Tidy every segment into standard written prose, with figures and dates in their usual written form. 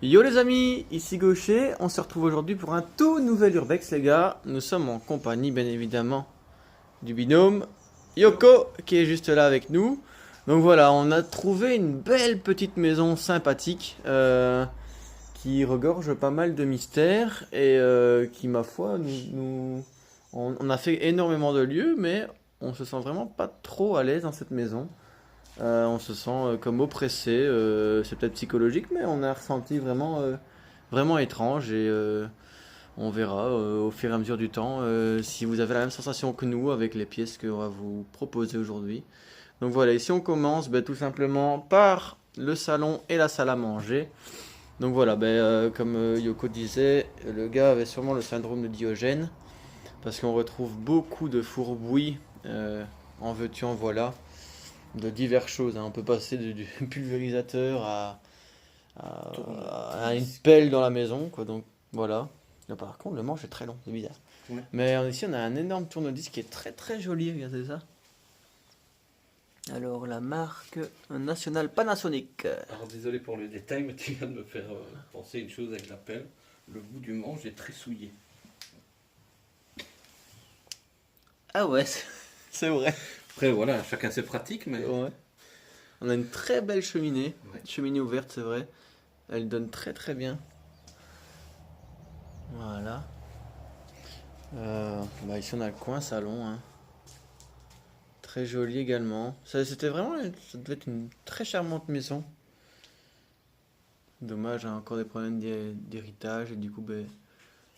Yo les amis, ici Gaucher, on se retrouve aujourd'hui pour un tout nouvel Urbex les gars. Nous sommes en compagnie bien évidemment du binôme Yoko qui est juste là avec nous. Donc voilà, on a trouvé une belle petite maison sympathique qui regorge pas mal de mystères et qui ma foi on a fait énormément de lieux mais on se sent vraiment pas trop à l'aise dans cette maison. On se sent comme oppressé, c'est peut-être psychologique, mais on a ressenti vraiment étrange et on verra au fur et à mesure du temps si vous avez la même sensation que nous avec les pièces qu'on va vous proposer aujourd'hui. Donc voilà, ici on commence tout simplement par le salon et la salle à manger. Donc voilà, comme Yoko disait, le gars avait sûrement le syndrome de Diogène parce qu'on retrouve beaucoup de fourbouilles, en veux-tu en voilà de diverses choses, hein. On peut passer du pulvérisateur à une pelle dans la maison, quoi. Donc voilà. Là, par contre, le manche est très long, c'est bizarre. Ouais. Mais ici, on a un énorme tourne-disque qui est très très joli, regardez ça. Alors, la marque National Panasonic. Alors désolé pour le détail, mais tu viens de me faire penser une chose avec la pelle. Le bout du manche est très souillé. Ah ouais, c'est vrai. Après voilà, chacun ses pratiques, mais Ouais. On a une très belle cheminée. Ouais. Cheminée ouverte, c'est vrai. Elle donne très très bien. Voilà. Ici, on a le coin salon, hein. Très joli également. C'était vraiment, ça devait être une très charmante maison. Dommage, hein, encore des problèmes d'héritage et du coup,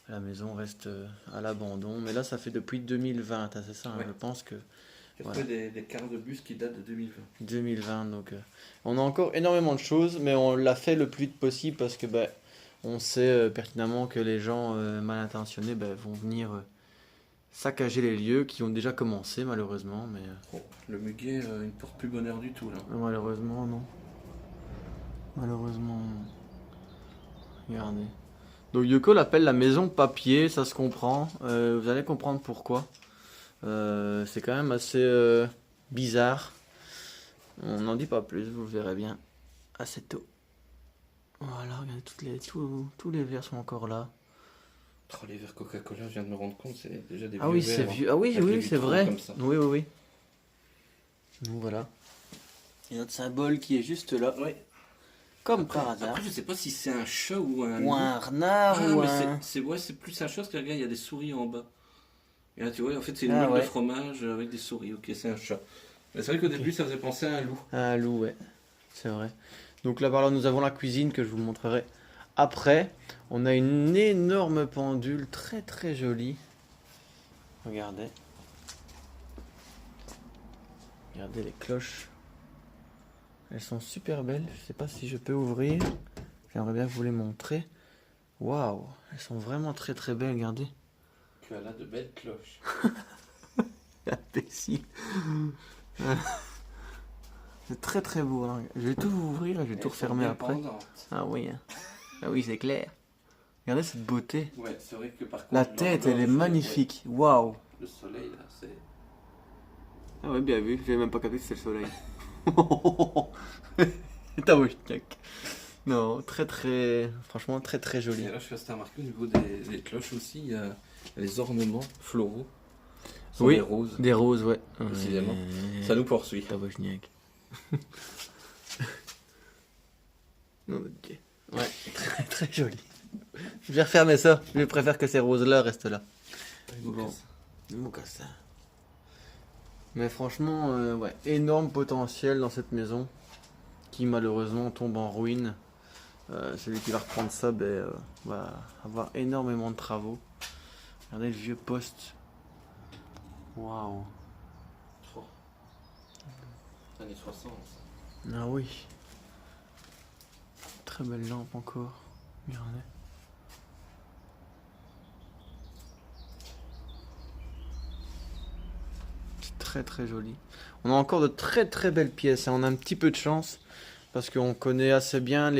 la maison reste à l'abandon. Mais là, ça fait depuis 2020, hein, c'est ça, hein, Ouais. je pense que j'ai voilà, trouvé des cartes de bus qui datent de 2020. 2020. Donc, on a encore énormément de choses, mais on l'a fait le plus vite possible parce que on sait pertinemment que les gens mal intentionnés vont venir saccager les lieux qui ont déjà commencé malheureusement, mais Oh, le muguet, il ne porte plus bonheur du tout là. malheureusement non. Malheureusement non. Regardez. Donc Yoko l'appelle la maison papier, ça se comprend. Vous allez comprendre pourquoi. C'est quand même assez bizarre. On n'en dit pas plus, vous le verrez bien assez tôt. Voilà, regardez, tous les verres sont encore là. Oh, les verres Coca-Cola, je viens de me rendre compte, c'est déjà des Ah vieux oui, c'est verres, vieux. Ah oui, avec les oui, c'est vitraux vrai. comme ça. Oui, oui, oui. Donc voilà. Et notre symbole qui est juste là, Ouais. comme par hasard. Après, je sais pas si c'est un chat ou un Ou loup. un renard, Ah, ou mais un... c'est plus un chat parce que regarde, il y a des souris en bas. Et là, tu vois, en fait, c'est une Ah meule de ouais. fromage avec des souris. Ok, c'est un chat. Mais c'est vrai qu'au début, ça faisait penser à un loup. Un loup, ouais. C'est vrai. Donc là, par là, nous avons la cuisine que je vous montrerai après. On a une énorme pendule très très jolie. Regardez. Regardez les cloches. Elles sont super belles. Je sais pas si je peux ouvrir. J'aimerais bien vous les montrer. Waouh, elles sont vraiment très très belles. Regardez. Tu as là de belles cloches. Imbécile. C'est très très beau, hein. Je vais tout ouvrir et je vais tout Elles sont refermer bien après. pendantes. Ah oui, hein. Ah oui, c'est clair. Regardez cette beauté. Ouais, c'est vrai que par contre, La tête, elle est l'horloge, magnifique. Waouh. ouais, le soleil, là, c'est. Ah ouais, bien vu. J'avais même pas capté que c'était le soleil. T'as vu, Jack. Non, très très, franchement très très joli. Et là, je fais à remarquer au niveau des cloches aussi, il y a les ornements floraux. Sont Oui, des roses, des roses, ouais. précisément. Ça nous poursuit. Tabachniak. Ok. Ouais, très très joli. Je vais refermer ça. Je préfère que ces roses-là restent là. Bon. Mocassin. Mais franchement, ouais, énorme potentiel dans cette maison qui malheureusement tombe en ruine. Celui qui va reprendre ça va avoir énormément de travaux. Regardez le vieux poste. Waouh. Oh. Années 60. Ah oui. Très belle lampe encore. Regardez. C'est très très joli. On a encore de très très belles pièces, hein. On a un petit peu de chance parce qu'on connaît assez bien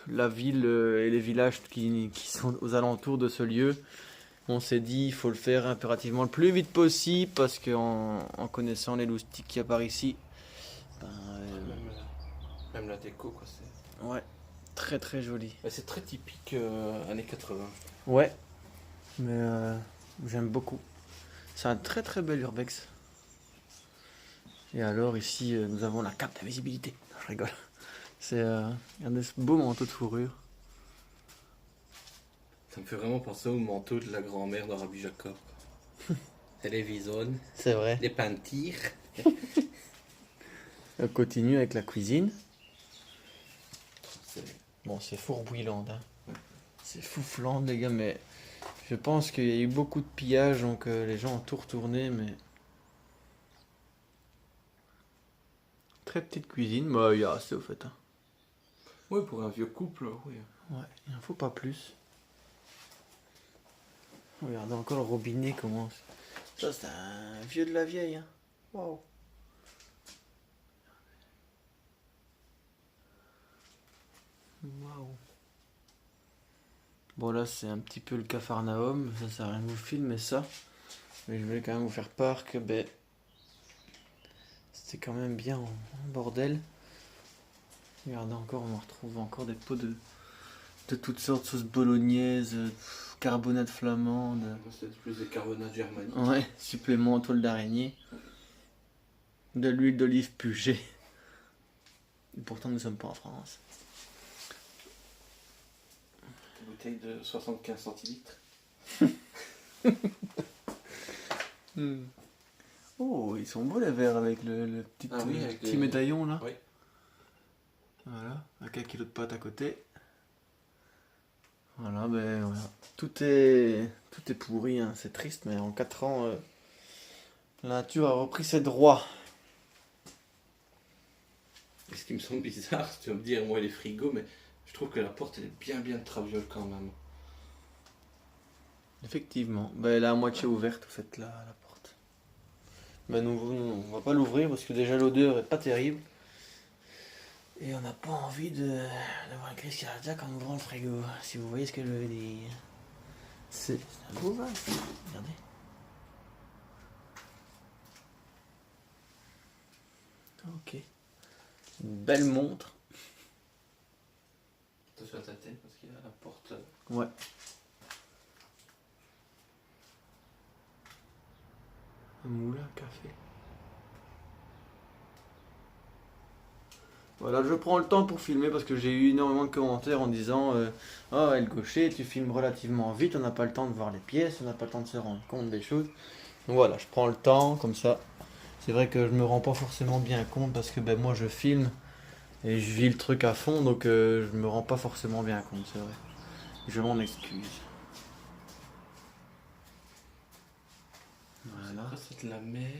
la ville et les villages qui sont aux alentours de ce lieu. On s'est dit il faut le faire impérativement le plus vite possible parce qu'en connaissant les loustiques qu'il y a par ici, ben, Même la déco, quoi. C'est Ouais, très très joli. bah, c'est très typique années 80. Ouais, mais j'aime beaucoup. C'est un très très bel urbex. Et alors ici, nous avons la cape d'invisibilité. Non, je rigole. C'est un de ce beau manteau de fourrure. Ça me fait vraiment penser au manteau de la grand-mère de Rabbi Jacob. Télévision, C'est vrai. les peintures. On continue avec la cuisine. C'est- Bon, c'est Fourbouilland. Hein. C'est fouflant, les gars, mais je pense qu'il y a eu beaucoup de pillages, donc les gens ont tout retourné, mais. Très petite cuisine, bah il y a assez au fait. Hein. Ouais, pour un vieux couple, oui. Ouais, il en faut pas plus. Regardez encore le robinet comment. Ça c'est un vieux de la vieille. Hein. Waouh. Waouh. Bon là c'est un petit peu le Capharnaüm, ça sert à rien de vous filmer ça. Mais je voulais quand même vous faire part que ben c'était quand même bien en bordel. Regardez encore, on retrouve encore des pots de toutes sortes, sauce bolognaise, carbonate flamande. C'est plus des carbonades germaniques. Ouais, supplément en toile d'araignée. De l'huile d'olive pugée. Et pourtant nous sommes pas en France. Une bouteille de 75 centilitres. Oh, ils sont beaux les verres avec le petit, Ah oui, avec petit les- médaillon là. Oui. Voilà, avec 1 kilo de pâte à côté. Voilà, ben voilà. Tout est pourri, hein. C'est triste, mais en 4 ans, la nature a repris ses droits. Et ce qui me semble bizarre, tu vas me dire, moi, les frigos, mais je trouve que la porte, elle est bien de traviole quand même. Effectivement, ben, elle est à moitié ouverte, en fait, là, la porte. Ben, nous, on va pas l'ouvrir parce que déjà l'odeur est pas terrible. Et on n'a pas envie d'avoir une crise cardiaque en ouvrant le frigo, si vous voyez ce que je veux dire. C'est un beau vase, regardez. Ok. Une belle montre. Attention à ta tête parce qu'il y a la porte. Ouais. Un moulin à café. Voilà, je prends le temps pour filmer parce que j'ai eu énormément de commentaires en disant oh, El Gaucher, tu filmes relativement vite, on n'a pas le temps de voir les pièces, on n'a pas le temps de se rendre compte des choses. Donc voilà, je prends le temps comme ça. C'est vrai que je me rends pas forcément bien compte parce que ben, moi je filme et je vis le truc à fond donc je me rends pas forcément bien compte, c'est vrai. Je m'en excuse. Voilà. Après, c'est de la mer.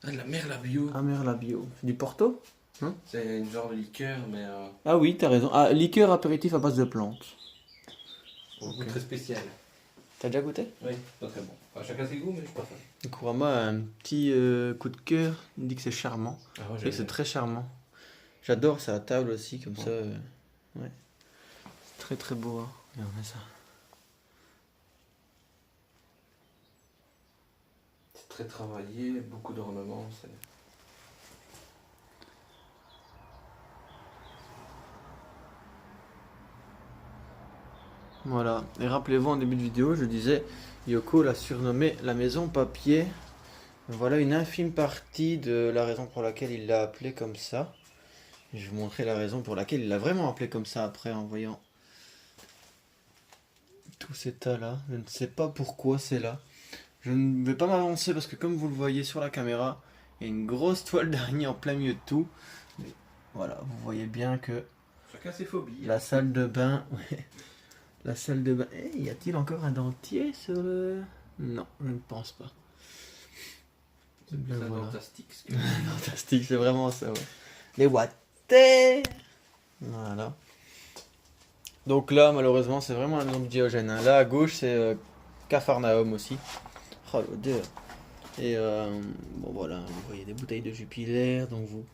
Ah, de la mer, la bio. Amer la bio. Du Porto? C'est une genre de liqueur, mais Ah oui, t'as raison. Ah, liqueur apéritif à base de plantes. au goût très spécial. T'as déjà goûté? Oui, pas très bon. Enfin, chacun ses goûts, mais je suis pas fan. Kurama a un petit coup de cœur. Il dit que c'est charmant. Ah, ouais, Et c'est très charmant. J'adore ça à table aussi, comme Ouais. ça. Ouais. C'est très très beau. Hein. Regardez ça. C'est très travaillé, beaucoup d'ornements. Voilà. Et rappelez-vous en début de vidéo, je disais, Yoko l'a surnommé la maison papier. Voilà une infime partie de la raison pour laquelle il l'a appelé comme ça. Je vais vous montrer la raison pour laquelle il l'a vraiment appelé comme ça après en voyant tout cet tas là. Je ne sais pas pourquoi c'est là. Je ne vais pas m'avancer parce que comme vous le voyez sur la caméra, il y a une grosse toile d'araignée en plein milieu de tout. Mais voilà, vous voyez bien que Chacun ses phobies. la salle de bain... ouais, la salle de bain... Eh, y a-t-il encore un dentier sur le... Non, je ne pense pas. C'est plus Ben un voilà. fantastique. Fantastique, c'est vraiment ça, ouais. Les wattés. Voilà. Donc là, malheureusement, c'est vraiment un nom de Diogène. Hein. Là, à gauche, c'est Capharnaüm aussi. Oh, l'odeur. Et bon, voilà, vous voyez des bouteilles de Jupiler, donc vous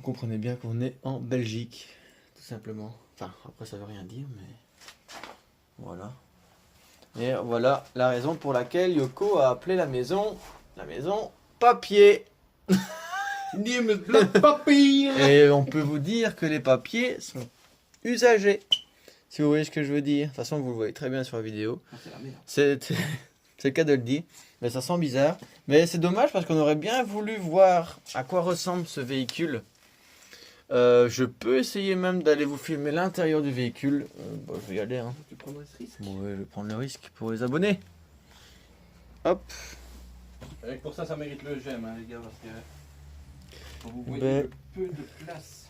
comprenez bien qu'on est en Belgique, tout simplement. Enfin, après, ça veut rien dire, mais voilà. Et voilà la raison pour laquelle Yoko a appelé la maison papier. Nîmes de papier. Et on peut vous dire que les papiers sont usagés. Si vous voyez ce que je veux dire. De toute façon, vous le voyez très bien sur la vidéo. C'est la merde. C'est le cas de le dire. Mais ça sent bizarre. Mais c'est dommage parce qu'on aurait bien voulu voir à quoi ressemble ce véhicule. Je peux essayer même d'aller vous filmer l'intérieur du véhicule. Bon, je vais y aller. Hein. Tu prendrais ce risque? Bon, ouais, je vais prendre le risque pour les abonnés. Hop. Et pour ça, ça mérite le j'aime, hein, les gars, parce que quand vous voyez Ben- le peu de place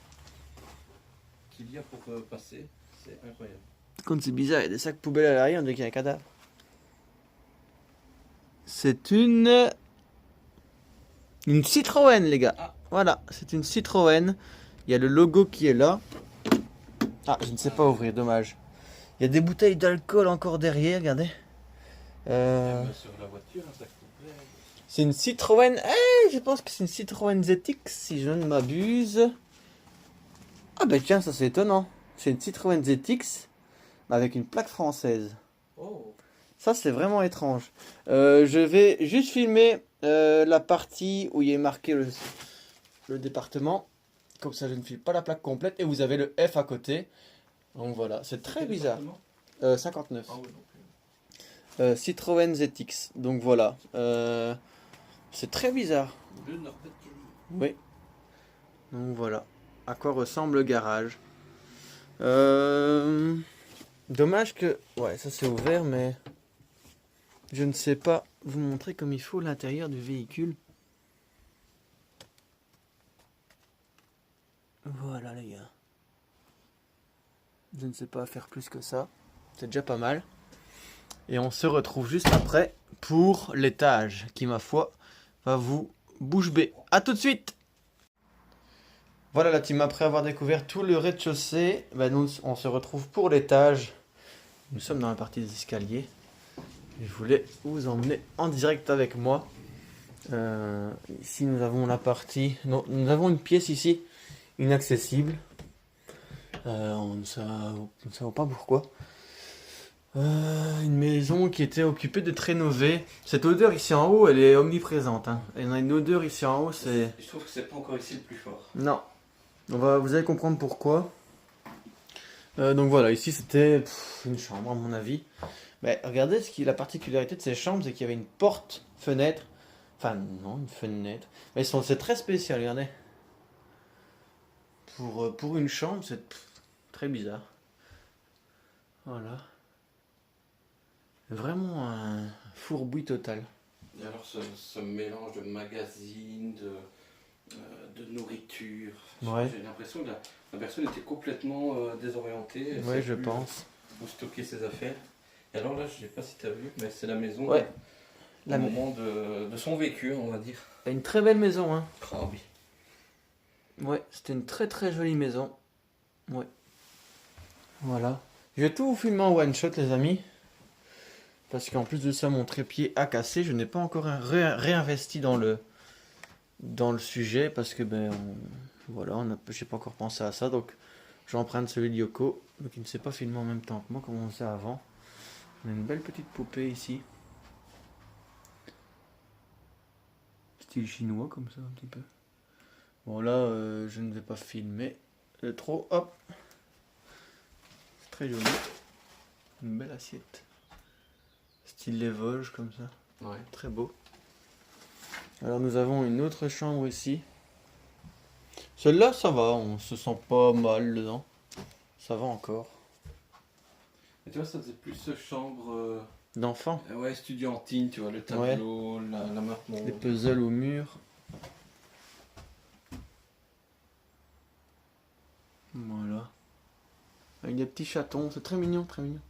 qu'il y a pour passer, c'est incroyable. Quand c'est bizarre, il y a des sacs poubelles à l'arrière, on dirait qu'il y a un cadavre. C'est une Citroën, les gars. Ah. Voilà, c'est une Citroën. Il y a le logo qui est là. Ah, je ne sais pas ouvrir, dommage. Il y a des bouteilles d'alcool encore derrière, regardez. Même sur la voiture, un sac poubelle. C'est une Citroën. Je pense que c'est une Citroën ZX, si je ne m'abuse. Ah, ben tiens, ça c'est étonnant. C'est une Citroën ZX avec une plaque française. Oh, Ça, c'est vraiment étrange. Je vais juste filmer la partie où il est marqué le département. Comme ça, je ne file pas la plaque complète. Et vous avez le F à côté. Donc voilà, c'est très quel bizarre. département? 59. Ah oui, donc. Citroën ZX. Donc voilà. C'est très bizarre. Le Nord-Pas-de-Calais. Oui. Donc voilà. À quoi ressemble le garage. Dommage que... Ouais, ça c'est ouvert, mais... Je ne sais pas vous montrer comme il faut l'intérieur du véhicule. Voilà les gars. Je ne sais pas faire plus que ça. C'est déjà pas mal. Et on se retrouve juste après pour l'étage qui, ma foi, va vous bouche bée. A tout de suite. Voilà la team, après avoir découvert tout le rez-de-chaussée, nous on se retrouve pour l'étage. Nous sommes dans la partie des escaliers. Et je voulais vous emmener en direct avec moi. Ici nous avons la partie... Non, nous avons une pièce ici, inaccessible. On ne savait pas pourquoi. Une maison qui était occupée d'être rénovée. Cette odeur ici en haut, elle est omniprésente. Hein. Il y en a une odeur ici en haut, c'est... Je trouve que c'est pas encore ici le plus fort. Non. Vous allez comprendre pourquoi. Donc voilà, ici c'était une chambre à mon avis. Mais regardez la particularité de ces chambres, c'est qu'il y avait une porte, fenêtre. Enfin non, une fenêtre. Mais c'est très spécial, regardez. Pour une chambre, c'est très bizarre. Voilà. Vraiment un fourbouille total. Et alors ce mélange de magazines, de nourriture, Ouais. j'ai l'impression que la personne était complètement désorientée. Elle Oui, savait je plus pense. où stocker ses affaires. Et alors là, je sais pas si tu as vu, mais c'est la maison Ouais. au moment de son vécu, on va dire. Une très belle maison, hein. Ah oui. Ouais, c'était une très très jolie maison. Ouais. Voilà. Je vais tout vous filmer en one shot, les amis. Parce qu'en plus de ça, mon trépied a cassé. Je n'ai pas encore réinvesti dans le sujet. Parce que, voilà, j'ai pas encore pensé à ça. Donc, j'emprunte celui de Yoko. Donc, il ne s'est pas filmé en même temps que moi, comme on faisait avant. On a une belle petite poupée ici. Style chinois, comme ça, un petit peu. Bon, là, je ne vais pas filmer trop. Hop. C'est très joli. Une belle assiette. Style les Vosges, comme ça. Ouais. Très beau. Alors, nous avons une autre chambre ici. Celle-là, ça va. On se sent pas mal dedans. Ça va encore. Et tu vois, ça faisait plus chambre D'enfant. ouais, estudiantine, tu vois, le tableau, la map monde. Des puzzles au mur. Voilà. Avec des petits chatons. C'est très mignon, très mignon.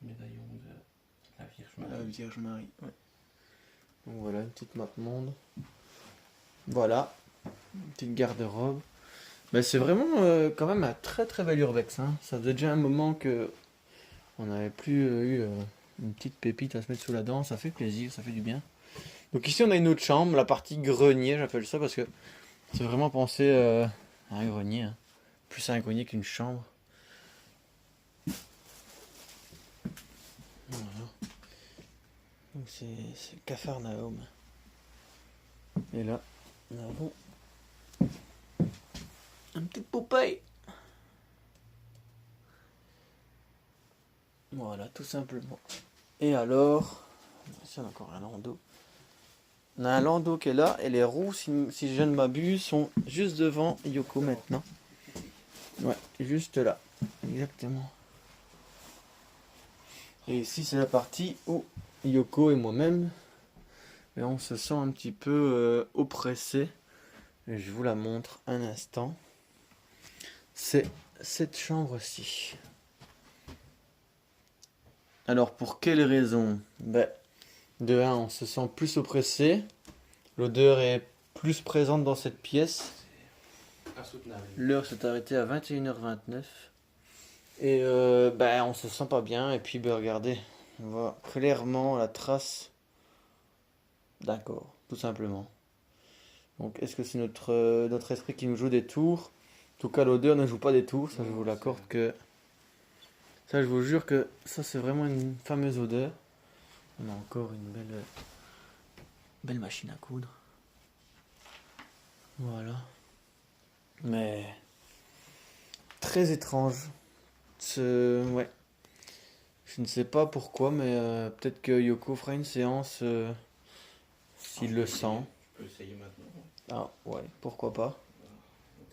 Médaillon de la Vierge Marie. La Vierge Marie, ouais. Donc voilà, une petite map monde. Voilà. Une petite garde-robe. Mais c'est vraiment quand même un très très bel urbex. Hein. Ça faisait déjà un moment que on n'avait plus eu une petite pépite à se mettre sous la dent. Ça fait plaisir, ça fait du bien. Donc ici on a une autre chambre, la partie grenier, j'appelle ça parce que c'est vraiment pensé à un grenier. Hein. Plus à un grenier qu'une chambre. Donc c'est Capharnaüm. Et là, nous avons un petit Popeye. Voilà, tout simplement. Et alors, ici on a encore un landau. On a un landau qui est là, et les roues, si je ne m'abuse, sont juste devant Yoko maintenant. Ouais, juste là. Exactement. Et ici, c'est la partie où Yoko et moi-même, et on se sent un petit peu oppressé. Et je vous la montre un instant. C'est cette chambre-ci. Alors, pour quelle raison? Ben, de un, on se sent plus oppressé. L'odeur est plus présente dans cette pièce. Insoutenable. L'heure s'est arrêtée à 21h29. Et ben, on se sent pas bien. Et puis, ben, regardez, on voit clairement la trace d'un corps, tout simplement. Donc, est-ce que c'est notre esprit qui nous joue des tours? En tout cas, l'odeur ne joue pas des tours. Ça, je vous l'accorde que. Ça, je vous jure que ça, c'est vraiment une fameuse odeur. On a encore une belle machine à coudre. Voilà. Mais très étrange. Ouais. Je ne sais pas pourquoi, mais peut-être que Yoko fera une séance s'il le sent. Je peux essayer maintenant. Ah ouais, pourquoi pas.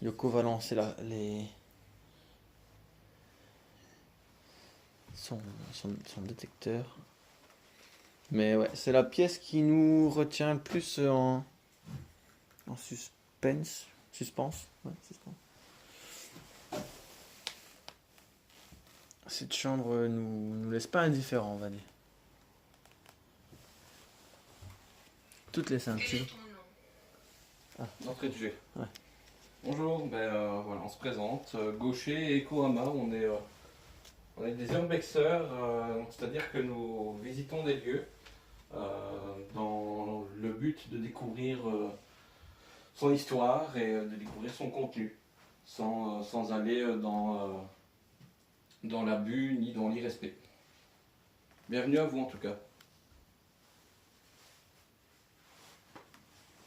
Yoko va lancer son détecteur. Mais ouais, c'est la pièce qui nous retient le plus en suspense. Suspense. Ouais, suspense. Cette chambre nous laisse pas indifférents, on va dire. Toutes les ceintures. D'entrée de jeu. Ouais. Bonjour, voilà, on se présente. Gaucher et Kurama, on est des urbexeurs, c'est-à-dire que nous visitons des lieux dans le but de découvrir son histoire et de découvrir son contenu, sans aller dans l'abus ni dans l'irrespect. Bienvenue à vous en tout cas.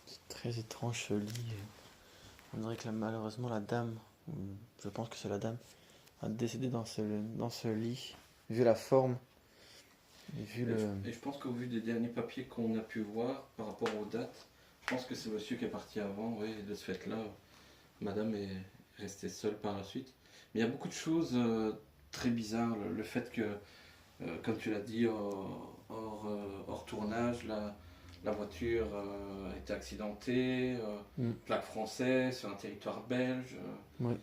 C'est très étrange ce lit. On dirait que malheureusement la dame, ou je pense que c'est la dame, a décédé dans ce lit. Vu la forme, et vu le... Et je pense qu'au vu des derniers papiers qu'on a pu voir par rapport aux dates, je pense que c'est monsieur qui est parti avant, oui, et de ce fait-là, madame est restée seule par la suite. Mais il y a beaucoup de choses très bizarres. Le fait que, comme tu l'as dit, hors tournage, la voiture a été accidentée, plaque française sur un territoire belge, Ouais.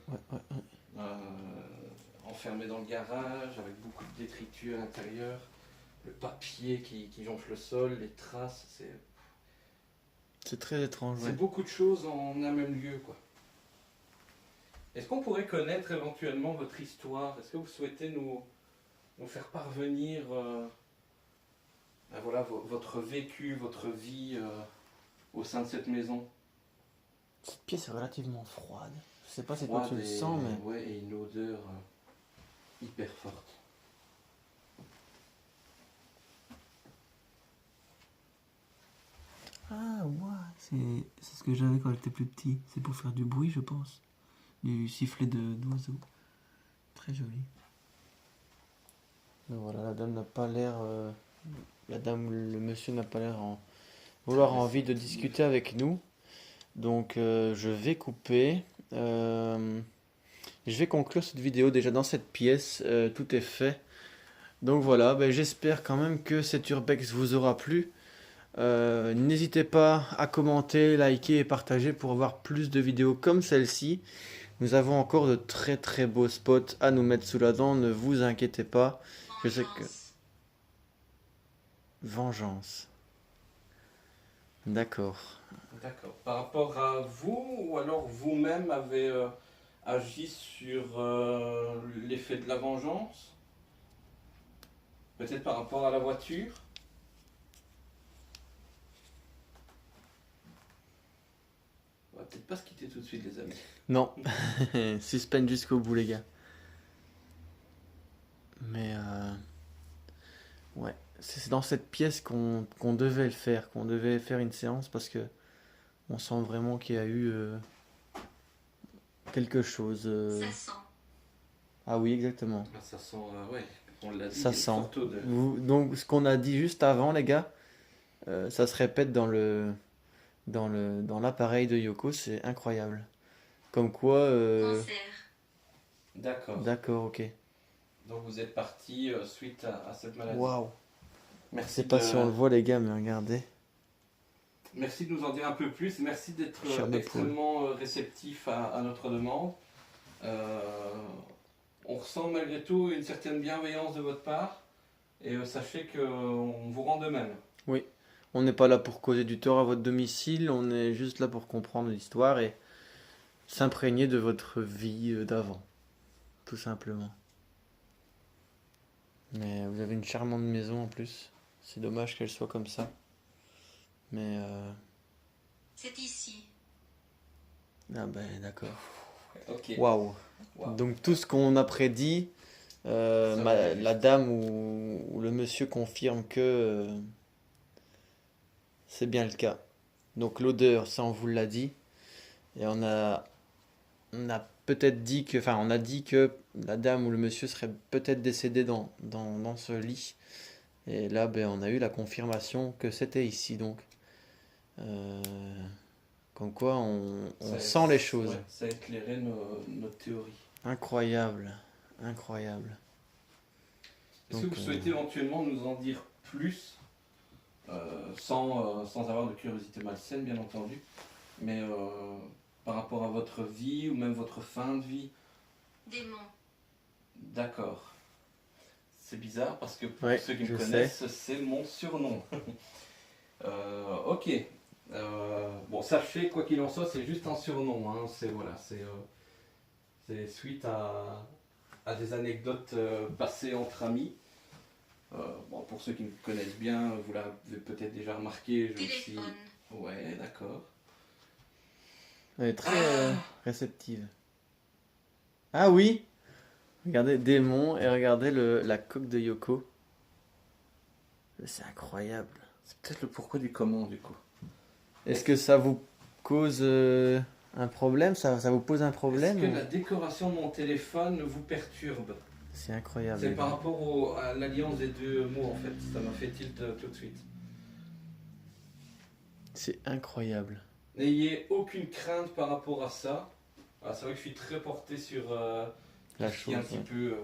enfermée dans le garage, avec beaucoup de détritus à l'intérieur, le papier qui jonche le sol, les traces, C'est très étrange, c'est ouais. beaucoup de choses en un même lieu, quoi. Est-ce qu'on pourrait connaître éventuellement votre histoire? Est-ce que vous souhaitez nous faire parvenir voilà, votre vécu, votre vie au sein de cette maison? Cette pièce est relativement froide. Je sais pas si toi Froide tu le et- sens, mais... Ouais, et une odeur hyper forte. Ah ouais, c'est ce que j'avais quand j'étais plus petit. C'est pour faire du bruit, je pense. Du sifflet d'oiseau. Très joli. Mais voilà, la dame n'a pas l'air... la dame ou le monsieur n'a pas l'air vouloir envie de discuter avec nous. Donc je vais couper. Je vais conclure cette vidéo déjà dans cette pièce. Tout est fait. Donc voilà, ben, j'espère quand même que cet urbex vous aura plu. N'hésitez pas à commenter, liker et partager pour avoir plus de vidéos comme celle-ci. Nous avons encore de très très beaux spots à nous mettre sous la dent, ne vous inquiétez pas. Je sais que... Vengeance. D'accord. D'accord. Par rapport à vous, ou alors vous-même avez agi sur l'effet de la vengeance? Peut-être par rapport à la voiture? On va peut-être pas se quitter tout de suite, les amis. Non. Suspense jusqu'au bout, les gars. Mais ouais, c'est dans cette pièce qu'on devait le faire, qu'on devait faire une séance parce que on sent vraiment qu'il y a eu quelque chose. Ça sent. Ah oui, exactement. Ah, ça sent, ouais, on l'a dit, il y Ça a une sent. forte odeur. Donc, ce qu'on a dit juste avant, les gars, ça se répète dans l'appareil de Yoko, c'est incroyable. Comme quoi, Cancer. D'accord. d'accord, ok. Donc vous êtes parti suite à cette maladie. Waouh. Je Merci sais pas si on le voit, les gars, mais regardez. Merci de nous en dire un peu plus. Merci d'être Chair de poule. extrêmement réceptif à notre demande. On ressent malgré tout une certaine bienveillance de votre part. Et sachez qu'on vous rend de même. Oui. On n'est pas là pour causer du tort à votre domicile, on est juste là pour comprendre l'histoire et s'imprégner de votre vie d'avant. Tout simplement. Mais vous avez une charmante maison en plus. C'est dommage qu'elle soit comme ça. Mais C'est ici. ah ben d'accord. Ok. Waouh. Wow. Donc tout ce qu'on a prédit, Ça va. la dame ou le monsieur confirme que c'est bien le cas. Donc l'odeur, ça on vous l'a dit. Et on a peut-être dit que, enfin on a dit que la dame ou le monsieur serait peut-être décédé dans ce lit. Et là, ben, on a eu la confirmation que c'était ici donc. Euh, Comme quoi on sent les choses. Ouais, ça a éclairé nos théories. Incroyable, incroyable. Est-ce Donc, que vous souhaitez éventuellement nous en dire plus sans avoir de curiosité malsaine, bien entendu, mais par rapport à votre vie ou même votre fin de vie? Démon. D'accord. C'est bizarre parce que pour Ouais, ceux qui je me connaissent, c'est mon surnom. Ok. Bon, sachez, quoi qu'il en soit, c'est juste un surnom. Hein. C'est voilà, c'est suite à des anecdotes passées entre amis. Bon, pour ceux qui me connaissent bien, vous l'avez peut-être déjà remarqué. Je suis... Téléphone. Ouais, d'accord. elle est très réceptive. Ah oui, regardez démon et regardez la coque de Yoko. C'est incroyable. C'est peut-être le pourquoi du comment, du coup. Est-ce que ça vous cause un problème? Ça vous pose un problème? Est-ce que la décoration de mon téléphone vous perturbe? C'est incroyable. C'est les par gars. rapport à l'alliance des deux mots, en fait. Ça m'a fait tilt tout de suite. C'est incroyable. N'ayez aucune crainte par rapport à ça. Ah, c'est vrai que je suis très porté sur La tout ce qui est un chose, petit ouais. peu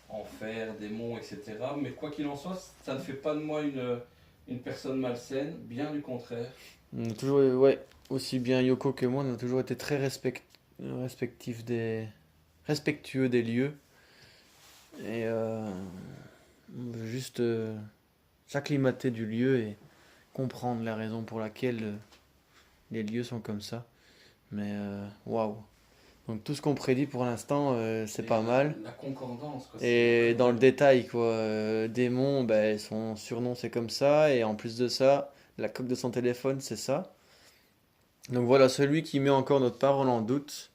enfer, démons, etc. Mais quoi qu'il en soit, ça ne fait pas de moi une personne malsaine, bien du contraire. On a toujours, ouais, aussi bien Yoko que moi, on a toujours été très respectueux des lieux. Et on veut juste s'acclimater du lieu et comprendre la raison pour laquelle les lieux sont comme ça. Mais waouh. Donc tout ce qu'on prédit pour l'instant, c'est Et pas mal. La concordance, quoi. Et c'est dans le détail, quoi, démon, ben, son surnom c'est comme ça. Et en plus de ça, la coque de son téléphone, c'est ça. Donc voilà, celui qui met encore notre parole en doute,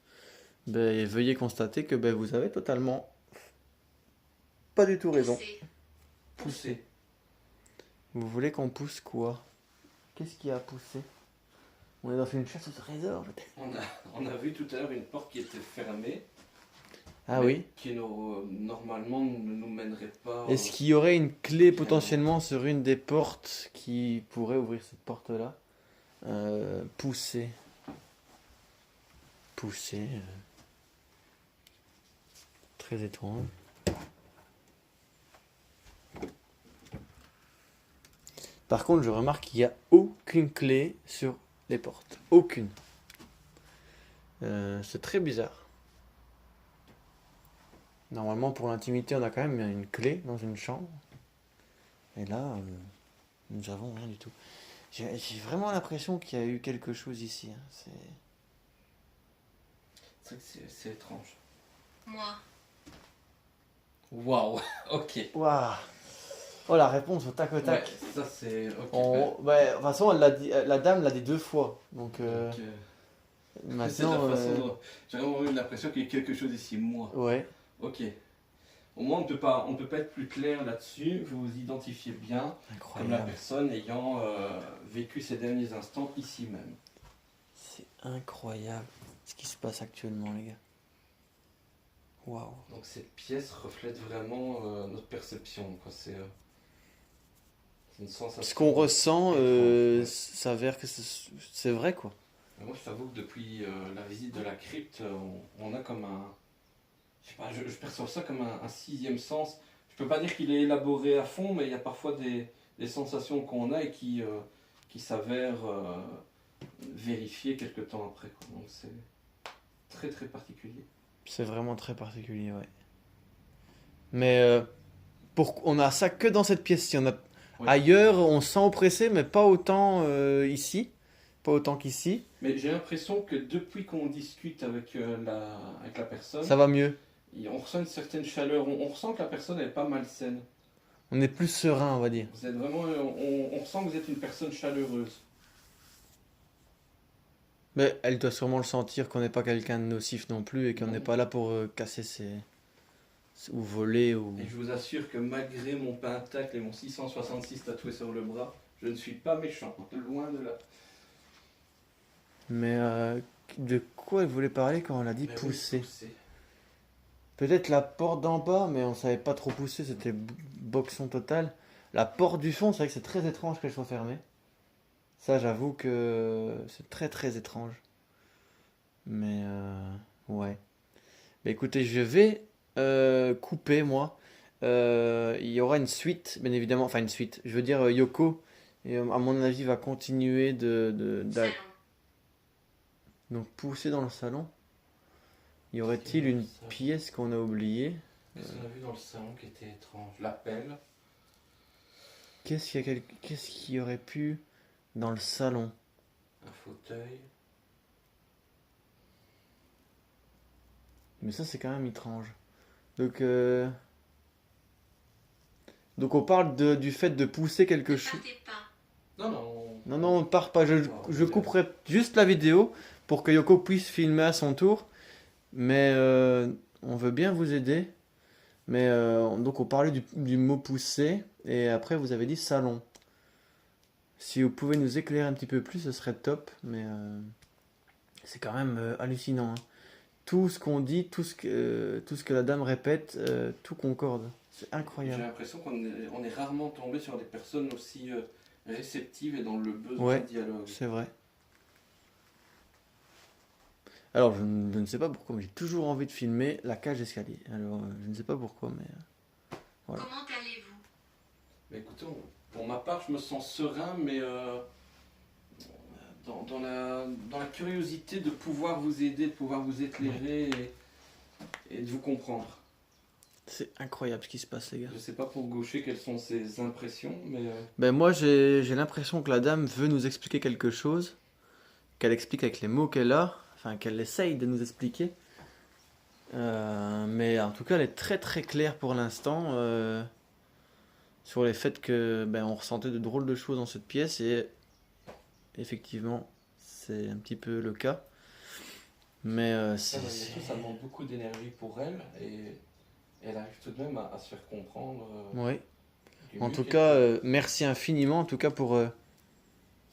ben, veuillez constater que ben, vous avez totalement pas du tout raison. Poussé. poussé. Vous voulez qu'on pousse quoi? Qu'est-ce qui a poussé? On est dans une chasse au trésor peut-être. On a vu tout à l'heure une porte qui était fermée, Ah mais oui. qui normalement ne nous mènerait pas. Est-ce qu'il y aurait une clé potentiellement sur une des portes qui pourrait ouvrir cette porte-là? Pousser. Pousser. Très étrange. Par contre, je remarque qu'il n'y a aucune clé sur les portes. Aucune. C'est très bizarre. Normalement, pour l'intimité, on a quand même une clé dans une chambre. Et là, nous avons rien du tout. J'ai vraiment l'impression qu'il y a eu quelque chose ici. Hein. C'est vrai que c'est étrange. Moi. Waouh, ok. Waouh. Oh, la réponse au tac au tac. Ouais, ça c'est. Ok. Ouais, de toute façon, elle l'a dit, la dame l'a dit 2 fois. Donc, Donc, c'est maintenant. la façon dont- J'ai vraiment eu l'impression qu'il y a quelque chose ici, moi. Ouais. Ok. Au moins, on ne peut pas être plus clair là-dessus. Vous vous identifiez bien comme la Incroyable. personne ayant vécu ces derniers instants ici même. C'est incroyable ce qui se passe actuellement, les gars. Waouh. Donc cette pièce reflète vraiment notre perception, quoi. C'est une sensation. Ce qu'on ressent étrange, ouais. s'avère que c'est vrai, quoi. Mais moi, je t'avoue que depuis la visite de la crypte, on a comme un... Je sais pas, je perçois ça comme un sixième sens. Je peux pas dire qu'il est élaboré à fond, mais il y a parfois des sensations qu'on a et qui s'avèrent vérifiées quelques temps après, quoi. Donc c'est très très particulier. C'est vraiment très particulier, ouais. Mais on a ça que dans cette pièce-ci. Ouais. Ailleurs, on sent oppressé, mais pas autant ici. Pas autant qu'ici. Mais j'ai l'impression que depuis qu'on discute avec la personne, Ça va mieux. on ressent une certaine chaleur. On ressent que la personne est pas malsaine. On est plus serein, on va dire. Vous êtes vraiment, on ressent que vous êtes une personne chaleureuse. Mais elle doit sûrement le sentir qu'on n'est pas quelqu'un de nocif non plus et qu'on Non. n'est pas là pour casser ou voler ou... Et je vous assure que malgré mon pentacle et mon 666 tatoué sur le bras, je ne suis pas méchant, loin de là. Mais de quoi elle voulait parler quand on a dit Mais oui, pousser? pousser. Peut-être la porte d'en bas, mais on savait pas trop pousser, c'était boxon total. La porte du fond, c'est vrai que c'est très étrange qu'elle soit fermée. Ça, j'avoue que c'est très très étrange. Mais ouais. Bah écoutez, je vais couper moi. Il y aura une suite, bien évidemment. Enfin, une suite. Je veux dire, Yoko, et, à mon avis, va continuer Salon. donc pousser dans le salon. Y aurait-il une pièce qu'on a oubliée? Qu'est-ce qu'on a vu dans le salon qui était étrange? La pelle. Qu'est-ce qu'il y aurait pu dans le salon? Un fauteuil. Mais ça, c'est quand même étrange. Donc, donc on parle du fait de pousser quelque Ne chose. partez pas. Non, non. Non, non, on part pas. Je couperai juste la vidéo pour que Yoko puisse filmer à son tour. Mais on veut bien vous aider. Mais donc on parlait du mot pousser. Et après, vous avez dit salon. Si vous pouvez nous éclairer un petit peu plus, ce serait top. Mais c'est quand même hallucinant, hein. Tout ce qu'on dit, tout ce que la dame répète, tout concorde. C'est J'ai incroyable. l'impression on est rarement tombé sur des personnes aussi réceptives et dans le besoin Ouais. de dialogue. C'est vrai. Alors, je ne sais pas pourquoi, mais j'ai toujours envie de filmer la cage d'escalier. Alors, je ne sais pas pourquoi, mais... Voilà. Comment allez-vous? Mais écoutez, pour ma part, je me sens serein, mais dans la curiosité de pouvoir vous aider, de pouvoir vous éclairer et de vous comprendre. C'est incroyable ce qui se passe, les gars. Je sais pas pour Gaucher quelles sont ses impressions, mais Ben moi, j'ai l'impression que la dame veut nous expliquer quelque chose, qu'elle explique avec les mots qu'elle a, enfin qu'elle essaye de nous expliquer. Mais en tout cas, elle est très très claire pour l'instant sur les faits que ben, on ressentait de drôles de choses dans cette pièce et effectivement, c'est un petit peu le cas. Mais ça, malgré tout, ça demande beaucoup d'énergie pour elle et elle arrive tout de même à se faire comprendre. oui. Du En mieux tout qu'elle cas, peut. merci infiniment en tout cas pour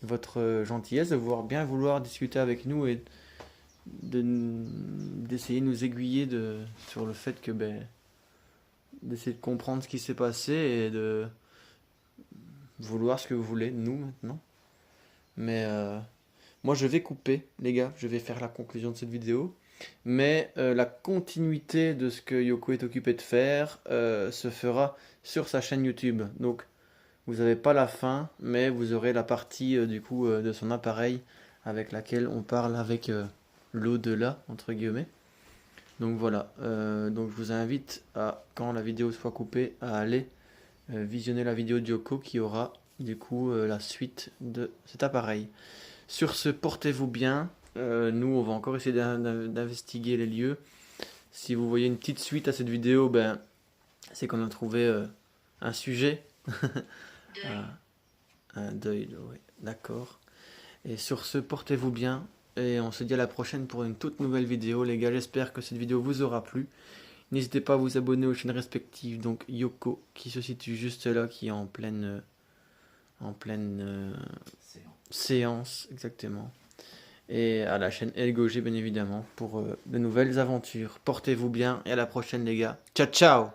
votre gentillesse de bien vouloir discuter avec nous et d'essayer de nous aiguiller sur le fait que d'essayer de comprendre ce qui s'est passé et de vouloir ce que vous voulez de nous maintenant. Mais moi je vais couper les gars, je vais faire la conclusion de cette vidéo. Mais la continuité de ce que Yoko est occupé de faire se fera sur sa chaîne YouTube. Donc vous n'avez pas la fin, mais vous aurez la partie du coup de son appareil avec laquelle on parle avec l'au-delà, entre guillemets. Donc voilà, donc je vous invite à, quand la vidéo soit coupée, à aller visionner la vidéo de Yoko qui aura du coup la suite de cet appareil. Sur ce, portez-vous bien. Nous, on va encore essayer d'investiguer les lieux. Si vous voyez une petite suite à cette vidéo, ben, c'est qu'on a trouvé un sujet. Deuil. Un deuil, oui, d'accord. Et sur ce, portez-vous bien. Et on se dit à la prochaine pour une toute nouvelle vidéo. Les gars, j'espère que cette vidéo vous aura plu. N'hésitez pas à vous abonner aux chaînes respectives. Donc Yoko qui se situe juste là, qui est en pleine séance, exactement. Et à la chaîne LGOG bien évidemment pour de nouvelles aventures. Portez-vous bien et à la prochaine les gars. Ciao ciao.